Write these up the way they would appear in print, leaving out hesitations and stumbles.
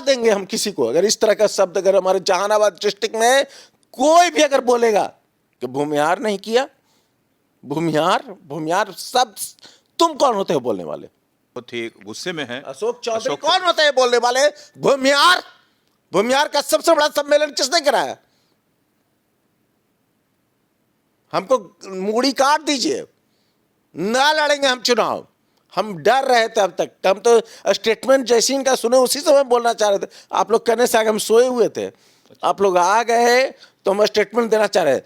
देंगे हम किसी को अगर इस तरह का शब्द अगर हमारे जहानाबाद डिस्ट्रिक्ट में कोई भी अगर बोलेगा कि भूमिहार नहीं किया, भूमिहार भूमिहार सब, तुम कौन होते हो बोलने वाले? बहुत ही गुस्से में है अशोक चौधरी कौन होते हैं बोलने वाले? भूमिहार, भूमिहार का सबसे बड़ा सम्मेलन किसने कराया? हमको मूड़ी काट दीजिए, ना लड़ेंगे हम चुनाव। हम डर रहे थे अब तक, हम तो स्टेटमेंट जैसी का सुने उसी समय बोलना चाह रहे थे। आप लोग कहने से आगे हम सोए हुए थे, आप लोग आ गए तो हम स्टेटमेंट देना चाह रहे।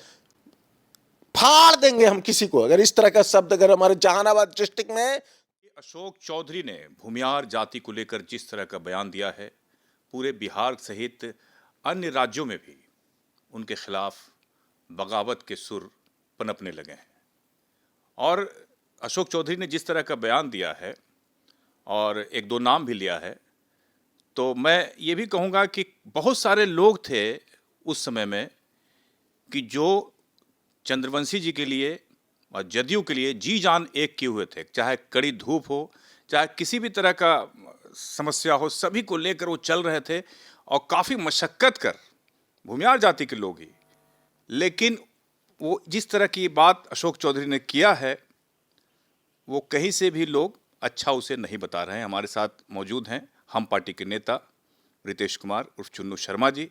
फाड़ देंगे हम किसी को अगर इस तरह का शब्द अगर हमारे जहानाबाद डिस्ट्रिक्ट में। अशोक चौधरी ने भूमिहार जाति को लेकर जिस तरह का बयान दिया है, पूरे बिहार सहित अन्य राज्यों में भी उनके खिलाफ बगावत के सुर पनपने लगे हैं। और अशोक चौधरी ने जिस तरह का बयान दिया है और एक दो नाम भी लिया है, तो मैं ये भी कहूँगा कि बहुत सारे लोग थे उस समय में कि जो चंद्रवंशी जी के लिए और जदयू के लिए जी जान एक किए हुए थे। चाहे कड़ी धूप हो, चाहे किसी भी तरह का समस्या हो, सभी को लेकर वो चल रहे थे और काफ़ी मशक्क़त कर, भूमिहार जाति के लोग ही। लेकिन वो जिस तरह की बात अशोक चौधरी ने किया है, वो कहीं से भी लोग अच्छा उसे नहीं बता रहे हैं। हमारे साथ मौजूद हैं हम पार्टी के नेता रितेश कुमार उर्फ चुन्नू शर्मा जी।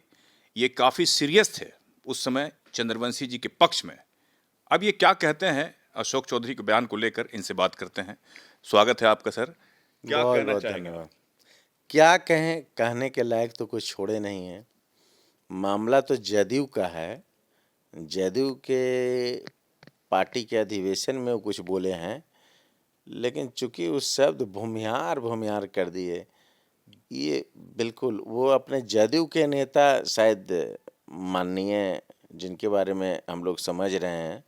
ये काफ़ी सीरियस थे उस समय चंद्रवंशी जी के पक्ष में। अब ये क्या कहते हैं अशोक चौधरी के बयान को लेकर, इनसे बात करते हैं। स्वागत है आपका सर, क्या कहना चाहेंगे? क्या कहें, कहने के लायक तो कुछ छोड़े नहीं है। मामला तो जदयू का है, जदयू के पार्टी के अधिवेशन में वो कुछ बोले हैं, लेकिन चूंकि उस शब्द भूमिहार भूमिहार कर दिए, ये बिल्कुल वो अपने जदयू के नेता शायद माननीय जिनके बारे में हम लोग समझ रहे हैं,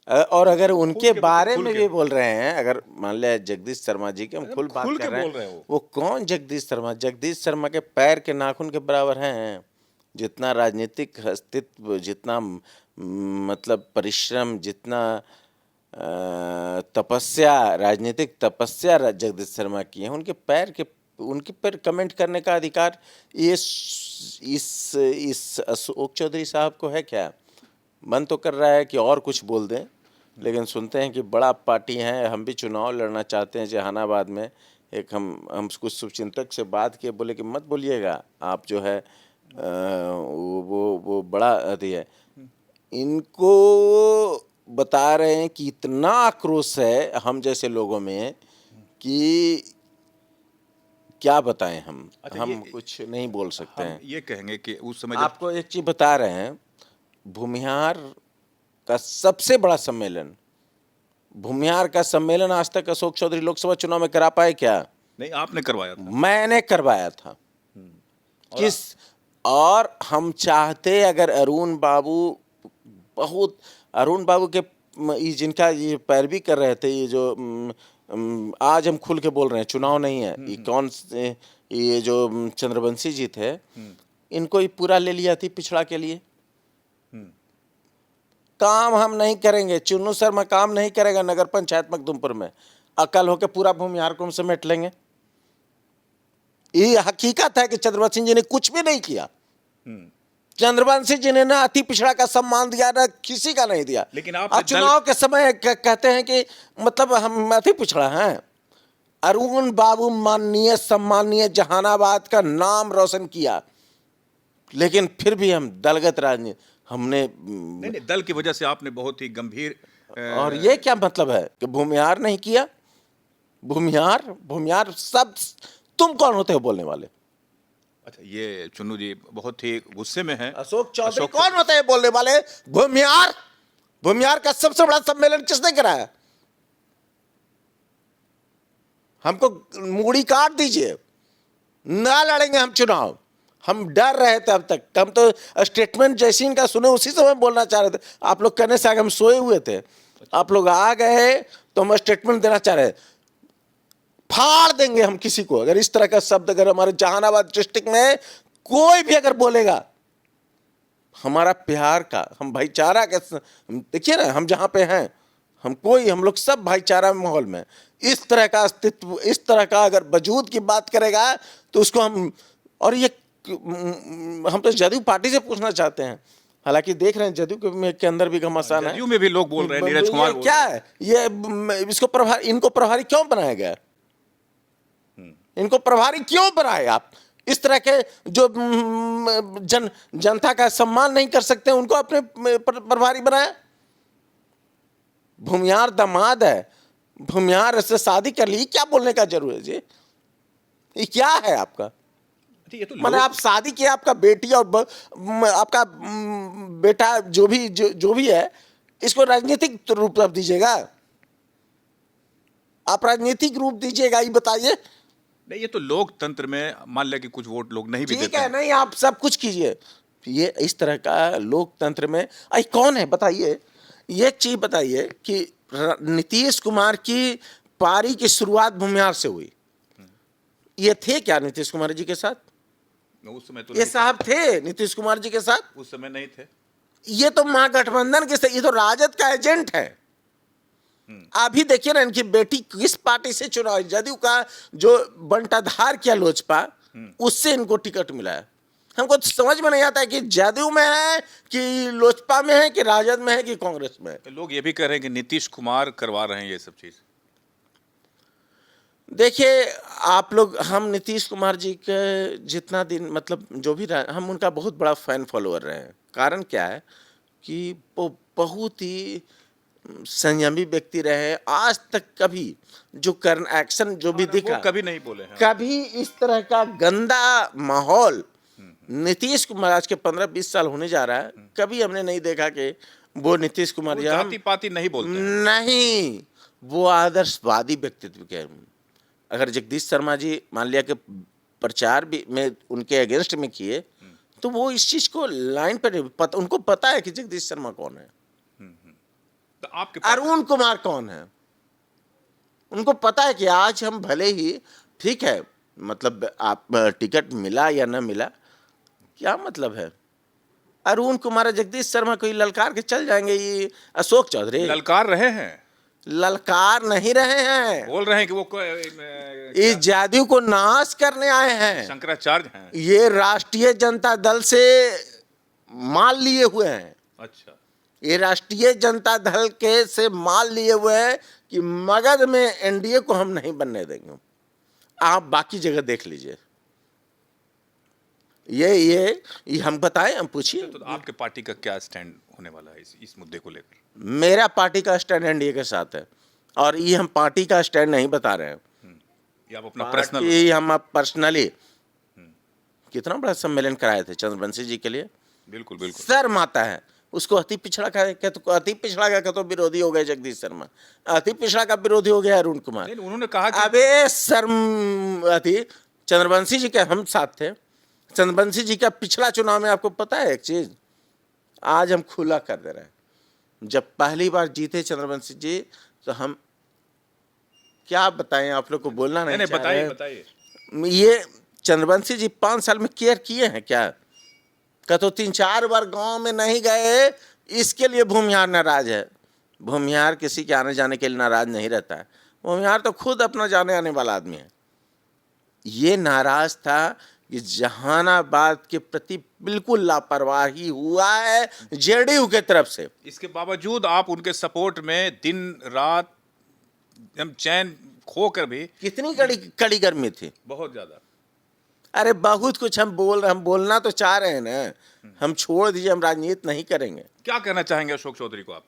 और अगर उनके बारे में भी बोल रहे हैं, अगर मान लिया जगदीश शर्मा जी के हम खुल बात कर रहे हैं, वो कौन जगदीश शर्मा? जगदीश शर्मा के पैर के नाखून के बराबर हैं। जितना राजनीतिक अस्तित्व, जितना मतलब परिश्रम, जितना तपस्या, राजनीतिक तपस्या जगदीश शर्मा की है, उनके पर कमेंट करने का अधिकार इस अशोक चौधरी साहब को है क्या? मन तो कर रहा है कि और कुछ बोल दें, लेकिन सुनते हैं कि बड़ा पार्टी है, हम भी चुनाव लड़ना चाहते हैं जहानाबाद में। एक हम कुछ शुभचिंतक से बात किए, बोले कि मत बोलिएगा, आप जो है वो बड़ा अति है। इनको बता रहे हैं कि इतना आक्रोश है हम जैसे लोगों में कि क्या बताएं हम। हम कुछ नहीं बोल सकते हैं। ये कहेंगे कि उस समय आपको एक चीज बता रहे हैं, भूमिहार का सबसे बड़ा सम्मेलन, भूमिहार का सम्मेलन आज तक अशोक चौधरी लोकसभा चुनाव में करा पाए क्या? नहीं, आपने करवाया था। मैंने करवाया था। और हम चाहते, अगर अरुण बाबू के जिनका ये पैरवी कर रहे थे, ये जो आज हम खुल के बोल रहे हैं चुनाव नहीं है, ये जो चंद्रवंशी जी थे, इनको ही पूरा ले लिया थी पिछड़ा के लिए। काम हम नहीं करेंगे, चुन्नू शर्मा काम नहीं करेगा नगर पंचायत मखदूमपुर में, अकल होके पूरा भूमिहार को हम समेट लेंगे। ये हकीकत है कि चंद्रवंशी जी ने कुछ भी नहीं किया। चंद्रवंशी जी ने ना अति पिछड़ा का सम्मान दिया, ना किसी का नहीं दिया। लेकिन आप चुनाव के समय कहते हैं कि मतलब हम अति पिछड़ा हैं। अरुण बाबू माननीय सम्मानीय जहानाबाद का नाम रोशन किया, लेकिन फिर भी हम दलगत राजनीति हमने नहीं, दल की वजह से आपने बहुत ही गंभीर और ये क्या मतलब है कि भूमिहार नहीं किया? भूमिहार सब, तुम कौन होते हो बोलने वाले? अच्छा, ये चुन्नू जी बहुत ही गुस्से में हैं। अशोक चौधरी कौन होते हैं बोलने वाले? भूमिहार का सबसे बड़ा सम्मेलन किसने कराया? हमको मूड़ी काट दीजिए, ना लड़ेंगे हम चुनाव। हम डर रहे थे अब तक, हम तो स्टेटमेंट जैसी का सुने उसी समय बोलना चाह रहे थे। आप लोग कहने से आगे हम सोए हुए थे, आप लोग आ गए तो हम स्टेटमेंट देना चाह रहे। फाड़ देंगे हम किसी को अगर इस तरह का शब्द अगर हमारे जहानाबाद डिस्ट्रिक्ट में कोई भी अगर बोलेगा। हमारा प्यार का, हम भाईचारा का, देखिए ना हम जहाँ पे हैं, हम लोग सब भाईचारा माहौल में, इस तरह का अस्तित्व, इस तरह का अगर वजूद की बात करेगा तो उसको हम और ये हम तो जदयू पार्टी से पूछना चाहते हैं, हालांकि देख रहे हैं जदयू के अंदर भी घमासान है। जदयू में भी लोग बोल रहे हैं, नीरज कुमार ये बोल क्या रहे हैं। है, ये इसको प्रभारी, इनको प्रभारी क्यों बनाया गया? इनको प्रभारी क्यों बनाए आप? इस तरह के जो जनता का सम्मान नहीं कर सकते उनको अपने प्रभारी बनाया। भूमिहार दामाद है, भूमिहार से शादी कर ली, क्या बोलने का जरूरत है जी? ये क्या है आपका? ये तो मतलब आप शादी किया, आपका बेटी और आपका बेटा जो भी है, इसको राजनीतिक रूप दीजिएगा? आप राजनीतिक रूप दीजिएगा, ये बताइए। नहीं, ये तो लोकतंत्र में मान लिया कि कुछ वोट लोग नहीं भी ठीक देते है, हैं। नहीं आप सब कुछ कीजिए, ये इस तरह का लोकतंत्र में आई कौन है बताइए? ये चीज बताइए कि नीतीश कुमार की पारी की शुरुआत भूमिहार से हुई। ये थे क्या नीतीश कुमार जी के साथ? उस समय तो ये साहब थे नीतीश कुमार जी के साथ? उस समय नहीं थे। ये तो महागठबंधन के साथ, ये तो राजद का एजेंट है। अभी देखिए ना, इनकी बेटी किस पार्टी से चुनाव, जदयू का जो बंटाधार किया लोजपा, उससे इनको टिकट मिला है। हमको तो समझ में नहीं आता है कि जदयू में है कि लोजपा में है कि राजद में है कि कांग्रेस में है। तो लोग ये भी कह रहे हैं कि नीतीश कुमार करवा रहे हैं ये सब चीज। देखिए आप लोग, हम नीतीश कुमार जी के जितना दिन मतलब जो भी हम उनका बहुत बड़ा फैन फॉलोअर रहे हैं। कारण क्या है कि वो बहुत ही संयमी व्यक्ति रहे। आज तक कभी जो करन एक्शन जो भी दिखा, कभी नहीं बोले हैं। कभी इस तरह का गंदा माहौल नीतीश कुमार, आज के 15-20 साल होने जा रहा है, कभी हमने नहीं देखा कि वो नीतीश कुमार जी जाति पाति नहीं बोलते हैं। नहीं, वो आदर्शवादी व्यक्तित्व के। अगर जगदीश शर्मा जी मान लिया कि प्रचार भी में उनके अगेंस्ट में किए, तो वो इस चीज को लाइन पर उनको पता है कि जगदीश शर्मा कौन है, तो आपके अरुण कुमार कौन है। उनको पता है कि आज हम भले ही ठीक है, मतलब आप टिकट मिला या न मिला, क्या मतलब है? अरुण कुमार जगदीश शर्मा को ललकार के चल जाएंगे। ये अशोक चौधरी ललकार रहे हैं, ललकार नहीं रहे हैं, बोल रहे हैं कि वो इस जदयू को नाश करने आए हैं। शंकराचार्य हैं। ये राष्ट्रीय जनता दल से माल लिए हुए हैं। अच्छा, ये राष्ट्रीय जनता दल के से माल लिए हुए हैं कि मगध में एनडीए को हम नहीं बनने देंगे। आप बाकी जगह देख लीजिए। ये हम बताएं, हम पूछिए। तो आपके पार्टी का क्या स्टैंड होने वाला है इस मुद्दे को लेकर? मेरा पार्टी का स्टैंड एनडीए के साथ है, और ये हम पार्टी का स्टैंड नहीं बता रहे हैं। ये आप अपना पर्सनल? पार्टी हम पर्सनली कितना बड़ा सम्मेलन कराए थे चंद्रवंशी जी के लिए। बिल्कुल बिल्कुल। शर्म आता है उसको। अति पिछड़ा का तो विरोधी हो गए जगदीश शर्मा, अति पिछड़ा का विरोधी हो गया अरुण कुमार। उन्होंने कहा कि अबे शर्म अति, चंद्रवंशी जी के हम साथ थे। चंद्रवंशी जी का पिछला चुनाव में आपको पता है एक चीज, आज हम खुला कर दे रहे हैं। जब पहली बार जीते चंद्रवंशी जी, तो हम क्या बताएं, आप लोग को बोलना नहीं चाह रहे। बताइए। ये चंद्रवंशी जी 5 साल में केयर किए हैं क्या? का तो 3-4 बार गांव में नहीं गए, इसके लिए भूमिहार नाराज है। भूमिहार किसी के आने जाने के लिए नाराज नहीं रहता है। भूमिहार तो खुद अपना जाने आने वाला आदमी है। ये नाराज था कि जहानाबाद के प्रति बिल्कुल लापरवाही हुआ है जेडीयू के तरफ से। इसके बावजूद आप उनके सपोर्ट में दिन रात हम चैन खोकर भी, कितनी कड़ी गर्मी थी, बहुत ज्यादा। अरे बहुत कुछ हम बोलना तो चाह रहे हैं ना। हम छोड़ दीजिए, हम राजनीति नहीं करेंगे। क्या कहना चाहेंगे अशोक चौधरी को आप?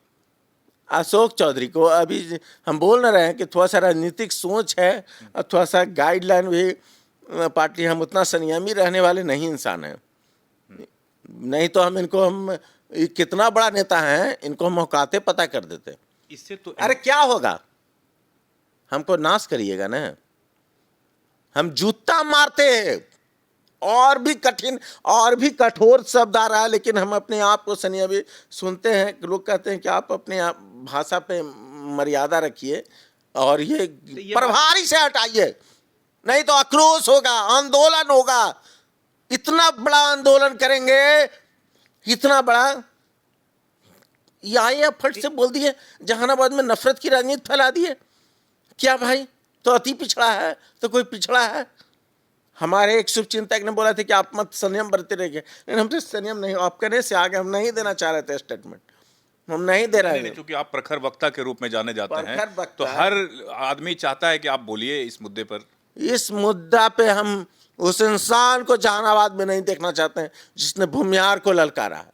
अशोक चौधरी को अभी हम बोल रहे हैं कि थोड़ा सा राजनीतिक सोच है और थोड़ा सा गाइडलाइन भी पार्टी, हम उतना संयमी रहने वाले नहीं इंसान हैं। नहीं तो हम कितना बड़ा नेता हैं, इनको हम औकाते पता कर देते। इससे तो अरे क्या होगा, हमको नाश करिएगा ना, हम जूता मारते हैं। और भी कठिन और भी कठोर शब्द आ रहा है, लेकिन हम अपने आप को संयमी सुनते हैं। लोग कहते हैं कि आप अपने भाषा पे मर्यादा रखिए और ये प्रभारी से हटाइए, नहीं तो आक्रोश होगा, आंदोलन होगा। इतना बड़ा आंदोलन करेंगे, इतना बड़ा। ये आए फट से बोल दिए जहानाबाद में नफरत की राजनीति फैला दिए। क्या भाई, तो अति पिछड़ा है तो कोई पिछड़ा है? हमारे एक शुभचिंतक ने बोला था कि आप मत संयम बरते रहिए, लेकिन हमसे संयम नहीं, आप कहने से आगे हम नहीं देना चाह रहे थे स्टेटमेंट, हम नहीं दे रहे नहीं, हैं। चूंकि आप प्रखर वक्ता के रूप में जाने जाते हैं, प्रखर वक्ता। तो हर आदमी चाहता है कि आप बोलिए इस मुद्दे पर। इस मुद्दा पे हम उस इंसान को जहानाबाद में नहीं देखना चाहते हैं जिसने भूमिहार को ललकारा है।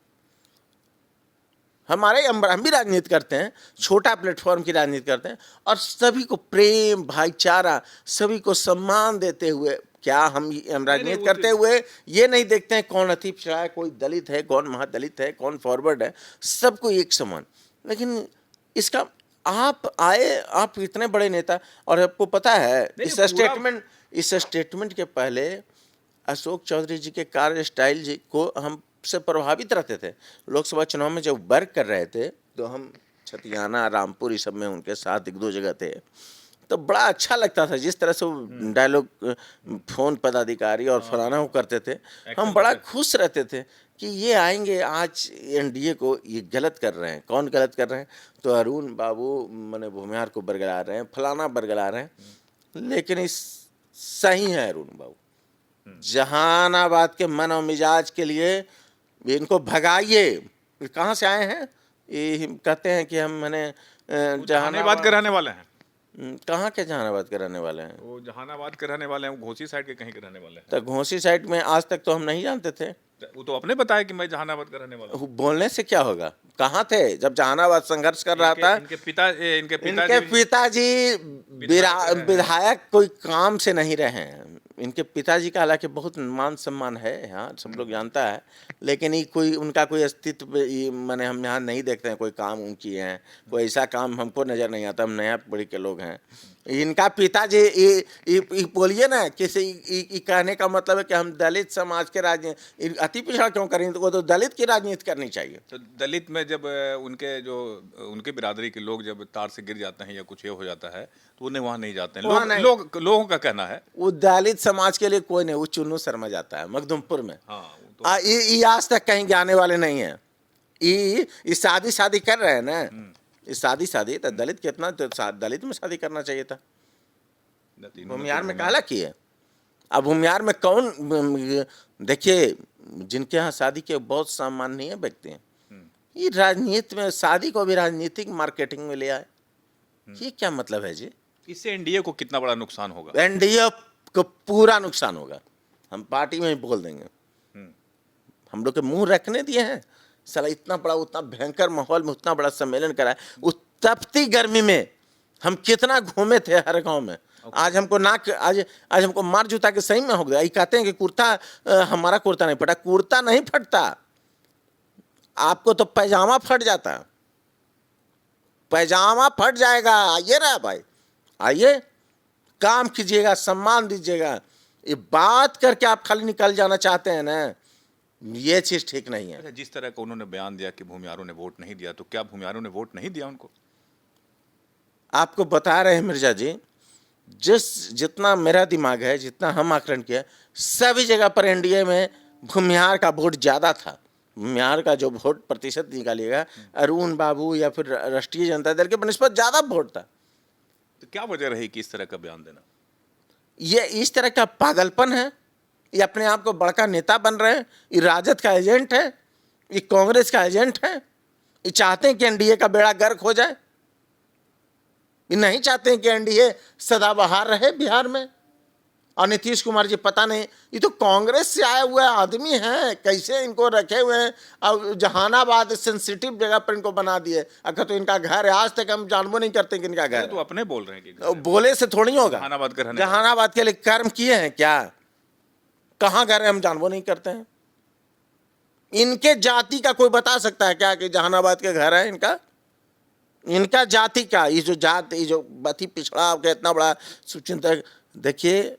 हम भी राजनीति करते हैं, छोटा प्लेटफॉर्म की राजनीति करते हैं, और सभी को प्रेम, भाईचारा, सभी को सम्मान देते हुए, क्या हम राजनीति करते हुए ये नहीं देखते हैं कौन अति पिछड़ा है, कोई दलित है, कौन महादलित है, कौन फॉरवर्ड है, सबको एक समान। लेकिन इसका आप आए, आप इतने बड़े नेता, और आपको पता है इस स्टेटमेंट के पहले अशोक चौधरी जी के कार्य स्टाइल जी को हम से प्रभावित रहते थे। लोकसभा चुनाव में जब वर्क कर रहे थे तो हम छतियाना, रामपुर, इस सब में उनके साथ एक दो जगह थे, तो बड़ा अच्छा लगता था जिस तरह से वो डायलॉग फोन पदाधिकारी और फलाना वो करते थे। हम बड़ा खुश रहते थे कि ये आएंगे, आज एनडीए को ये गलत कर रहे हैं। कौन गलत कर रहे हैं? तो अरुण बाबू मैंने भूमिहार को बरगला रहे हैं, फलाना बरगला रहे हैं, लेकिन इस सही है अरुण बाबू, जहानाबाद के मन और मिजाज के लिए इनको भगाइए। कहाँ से आए हैं? ये कहते हैं कि हम मैंने जहानाबाद के रहने वाले हैं। कहाँ के जहानाबाद के रहने वाले हैं? वो जहानाबाद के रहने वाले हैं, वो घोसी साइड के कहीं के रहने वाले हैं। तो घोसी साइड में आज तक तो हम नहीं जानते थे। वो तो अपने बताया कि मैं जहानाबाद का रहने वाला हूँ। बोलने से क्या होगा? कहाँ थे जब जहानाबाद संघर्ष कर रहा था? इनके पिताजी विधायक कोई काम से नहीं रहे हैं। इनके पिताजी का हालांकि बहुत मान सम्मान है यहाँ, सब लोग जानता है, लेकिन ये कोई उनका कोई अस्तित्व माने हम यहाँ नहीं देखते हैं। कोई काम उनकी हैं, कोई ऐसा काम हमको नज़र नहीं आता। हम नया पीढ़ी के लोग हैं। इनका पिताजी बोलिए ना, किसी कहने का मतलब है कि हम दलित समाज के राजनीति अति पिछड़ा क्यों करें? तो वो तो दलित की राजनीति करनी चाहिए। तो दलित में जब उनके बिरादरी के लोग जब तार से गिर जाते हैं या कुछ ये हो जाता है तो उन्हें वहाँ नहीं जाते हैं। लोगों का कहना है वो दलित समाज के लिए कोई नहीं, वो चुन्नू शर्मा जाता है मखदुमपुर में। हाँ, ये आज तक कहीं जाने वाले नहीं है। ये शादी कर रहे हैं ना, इस शादी तो दलित कितना, तो दलित में शादी करना चाहिए था। भूमिहार में काला की है। अब भूमिहार में कौन, देखिए जिनके यहाँ शादी के बहुत सम्माननीय व्यक्ति हैं, ये राजनीति में शादी को भी राजनीतिक मार्केटिंग में ले आए। ये क्या मतलब है जी? इससे एनडीए को कितना बड़ा नुकसान होगा? एनडीए को पूरा नुकसान होगा। हम पार्टी में ही बोल देंगे। हम लोग के मुंह रखने दिए हैं। साला इतना बड़ा, उतना भयंकर माहौल में उतना बड़ा सम्मेलन करा है। उस तपती गर्मी में हम कितना घूमे थे हर गांव में। आज हमको आज हमको मार जूता के सही में हो गया। ये कहते हैं कि कुर्ता, हमारा कुर्ता नहीं फटा। कुर्ता नहीं फटता, आपको तो पैजामा फट जाता। पैजामा फट जाएगा। आइए ना भाई, आइए, काम कीजिएगा, सम्मान दीजिएगा। ये बात करके आप खाली निकल जाना चाहते हैं ना, ये चीज ठीक नहीं है। जिस तरह का उन्होंने बयान दिया कि भूमिहारों ने वोट नहीं दिया, तो क्या भूमिहारों ने वोट नहीं दिया उनको? आपको बता रहे हैं मिर्जा जी, जितना मेरा दिमाग है, जितना हम आकलन किया, सभी जगह पर एनडीए में भूमिहार का वोट ज्यादा था। भूमिहार का जो वोट प्रतिशत निकालिएगा, अरुण बाबू या फिर राष्ट्रीय जनता दल के बनिस्बत ज्यादा वोट था। तो क्या वजह रही कि इस तरह का बयान देना? ये इस तरह का पागलपन है। ये अपने आप को बड़का नेता बन रहे हैं। ये राजद का एजेंट है, ये कांग्रेस का एजेंट है। ये चाहते हैं कि एनडीए का बेड़ा गर्क हो जाए। ये नहीं चाहते हैं कि एनडीए सदाबहार रहे बिहार में। और नीतीश कुमार जी पता नहीं, ये तो कांग्रेस से आए हुए आदमी हैं, कैसे इनको रखे हुए हैं। और जहानाबाद सेंसिटिव जगह पर इनको बना दिए। अगर तो इनका घर है, आज तक हम जानबो नहीं करते कि इनका घर। तो अपने बोल रहे हैं कि बोले से थोड़ी होगा। जहानाबाद के लिए कर्म किए हैं क्या? कहाँ घर है हम जानबो नहीं करते हैं। इनके जाति का कोई बता सकता है क्या कि जहानाबाद के घर है इनका? इनका जाति का, ये जो जाति, ये जो अति पिछड़ा के इतना बड़ा सुचिंतक, देखिए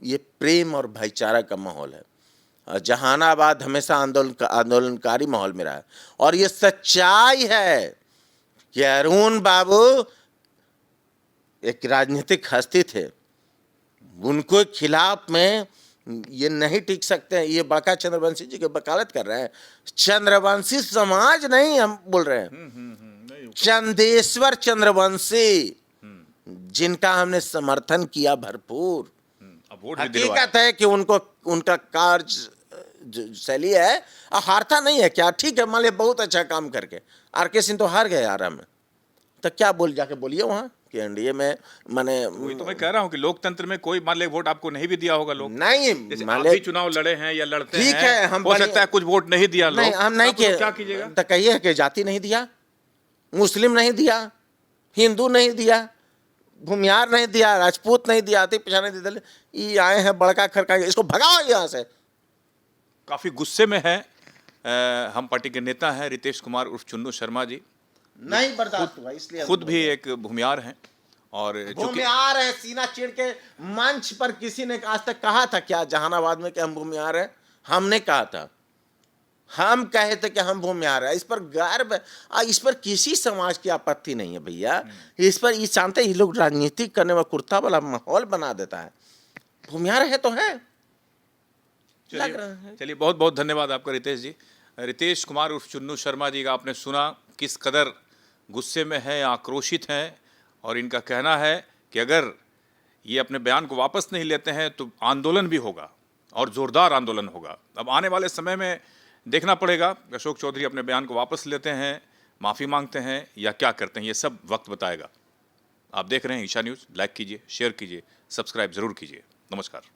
ये प्रेम और भाईचारा का माहौल है। जहानाबाद हमेशा आंदोलनकारी माहौल में रहा है। और ये सच्चाई है कि अरुण बाबू एक राजनीतिक हस्ती थे, उनको खिलाफ में ये नहीं टिक सकते हैं। ये बड़का चंद्रवंशी जी की वकालत कर रहे हैं। चंद्रवंशी समाज नहीं हम बोल रहे हैं, चंदेश्वर चंद्रवंशी, जिनका हमने समर्थन किया भरपूर। वोट भी दिलवाया। हकीकत है कि उनको उनका कार्य जो शैली है हारता नहीं है क्या, ठीक है, मान लिया बहुत अच्छा काम करके आर.के. सिंह तो हार गए आरा में, तो क्या बोल जाके बोलिए वहाँ कि एनडीए में माने वही तो मैं कह रहा हूँ कि लोकतंत्र में कोई मान ले वोट आपको नहीं भी दिया होगा लोग, नहीं जैसे मान आप ले भी चुनाव लड़े हैं या लड़ते ठीक हैं, है, हम हो सकता है कुछ वोट नहीं दिया नहीं लोग, हम नहीं तो आप उसको के क्या कीजिएगा? तो कहिए कि जाति नहीं दिया, मुस्लिम नहीं दिया, हिंदू नहीं दिया, भूमियार नहीं दिया, राजपूत नहीं दिया, आती पिछाने दिया, ये आए हैं बड़का खड़का, इसको भगाओ यहाँ से। काफी गुस्से में है हम पार्टी के नेता हैं रितेश कुमार उर्फ चुन्नू शर्मा जी, नहीं बर्दाश्त हुआ, इसलिए खुद भी एक भूमियार हैं और चूंकि भूमियार है, सीना चिढ़ के मंच पर किसी ने आज तक कहा था क्या जहानाबाद में कि हम भूमियार हैं? हमने कहा था, हम कहे थे कि हम भूमियार है, इस पर गर्व है, इस पर किसी समाज की आपत्ति नहीं है भैया, इस पर ये जानते ये लोग राजनीति करने में कुर्ता वाला माहौल बना देता है, भूमियार है तो है। चलिए बहुत बहुत धन्यवाद आपका रितेश जी। रितेश कुमार उर्फ चुन्नू शर्मा जी का आपने सुना किस कदर गुस्से में है, आक्रोशित हैं, और इनका कहना है कि अगर ये अपने बयान को वापस नहीं लेते हैं तो आंदोलन भी होगा और ज़ोरदार आंदोलन होगा। अब आने वाले समय में देखना पड़ेगा अशोक चौधरी अपने बयान को वापस लेते हैं, माफ़ी मांगते हैं या क्या करते हैं, ये सब वक्त बताएगा। आप देख रहे हैं ईशा न्यूज़, लाइक कीजिए, शेयर कीजिए, सब्सक्राइब ज़रूर कीजिए। नमस्कार।